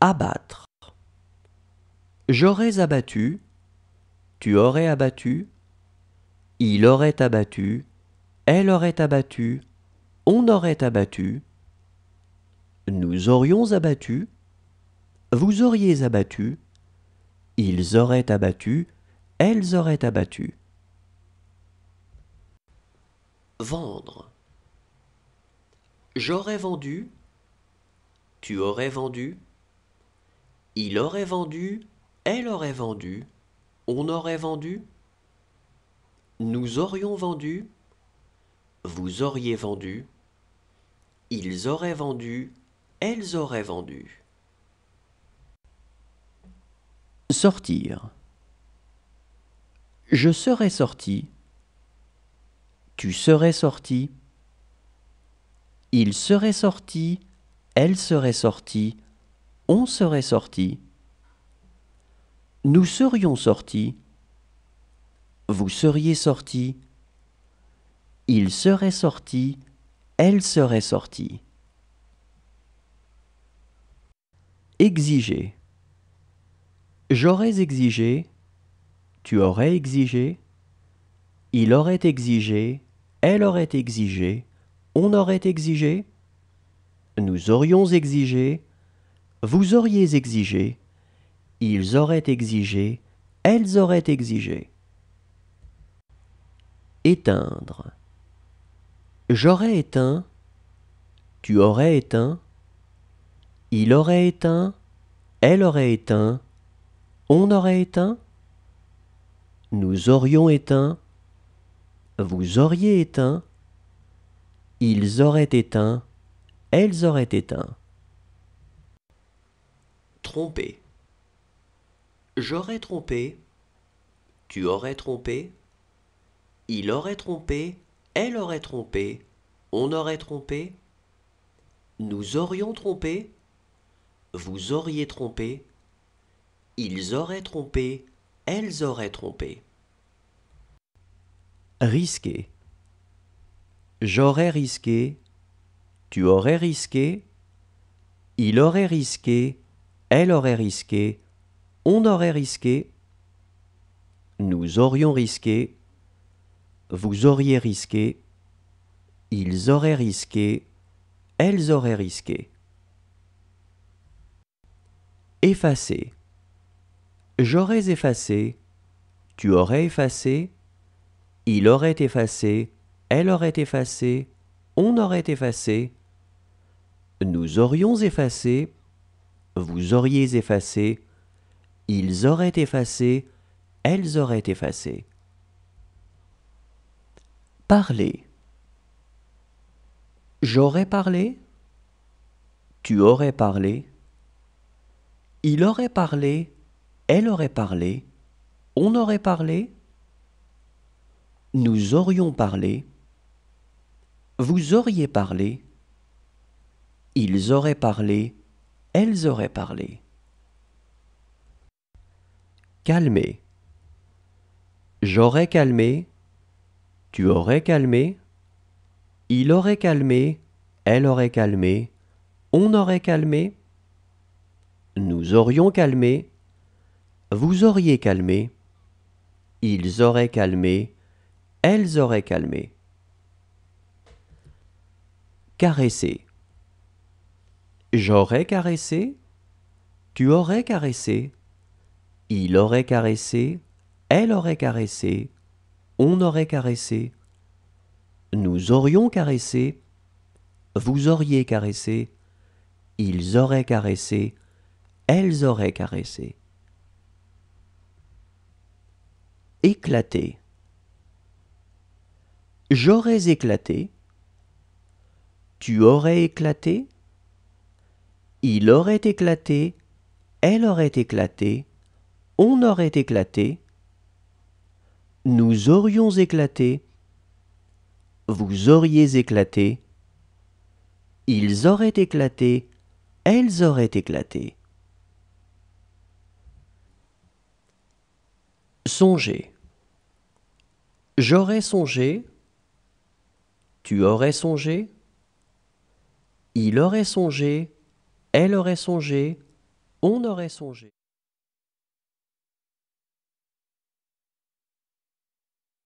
Abattre. J'aurais abattu, tu aurais abattu, il aurait abattu, elle aurait abattu, on aurait abattu, nous aurions abattu, vous auriez abattu, ils auraient abattu, elles auraient abattu. Vendre. J'aurais vendu, tu aurais vendu, il aurait vendu, elle aurait vendu, on aurait vendu, nous aurions vendu, vous auriez vendu, ils auraient vendu, elles auraient vendu. Sortir. Je serais sorti, tu serais sorti, il serait sorti, elle serait sortie, on serait sorti, nous serions sortis, vous seriez sortis, il serait sorti, elle serait sortie. Exiger. J'aurais exigé, tu aurais exigé, il aurait exigé, elle aurait exigé, on aurait exigé, nous aurions exigé, vous auriez exigé, ils auraient exigé, elles auraient exigé. Éteindre. J'aurais éteint, tu aurais éteint, il aurait éteint, elle aurait éteint, on aurait éteint, nous aurions éteint, vous auriez éteint, ils auraient éteint, elles auraient éteint. Tromper. J'aurais trompé, tu aurais trompé, il aurait trompé, elle aurait trompé, on aurait trompé, nous aurions trompé, vous auriez trompé, ils auraient trompé, elles auraient trompé. Risquer. J'aurais risqué, tu aurais risqué, il aurait risqué, elle aurait risqué, on aurait risqué, nous aurions risqué, vous auriez risqué, ils auraient risqué, elles auraient risqué. Effacer. J'aurais effacé, tu aurais effacé, il aurait effacé, elle aurait effacé, on aurait effacé, nous aurions effacé, vous auriez effacé, ils auraient effacé, elles auraient effacé. Parler. J'aurais parlé, tu aurais parlé, il aurait parlé, elle aurait parlé, on aurait parlé, nous aurions parlé, vous auriez parlé, ils auraient parlé, elles auraient parlé. Calmer. J'aurais calmé, tu aurais calmé, il aurait calmé, elle aurait calmé, on aurait calmé, nous aurions calmé, vous auriez calmé, ils auraient calmé, elles auraient calmé. Caresser. J'aurais caressé, tu aurais caressé, il aurait caressé, elle aurait caressé, on aurait caressé, nous aurions caressé, vous auriez caressé, ils auraient caressé, elles auraient caressé. Éclater. J'aurais éclaté, tu aurais éclaté, il aurait éclaté, elle aurait éclaté, on aurait éclaté, nous aurions éclaté, vous auriez éclaté, ils auraient éclaté, elles auraient éclaté. Songer. J'aurais songé, tu aurais songé, il aurait songé, elle aurait songé, On aurait songé.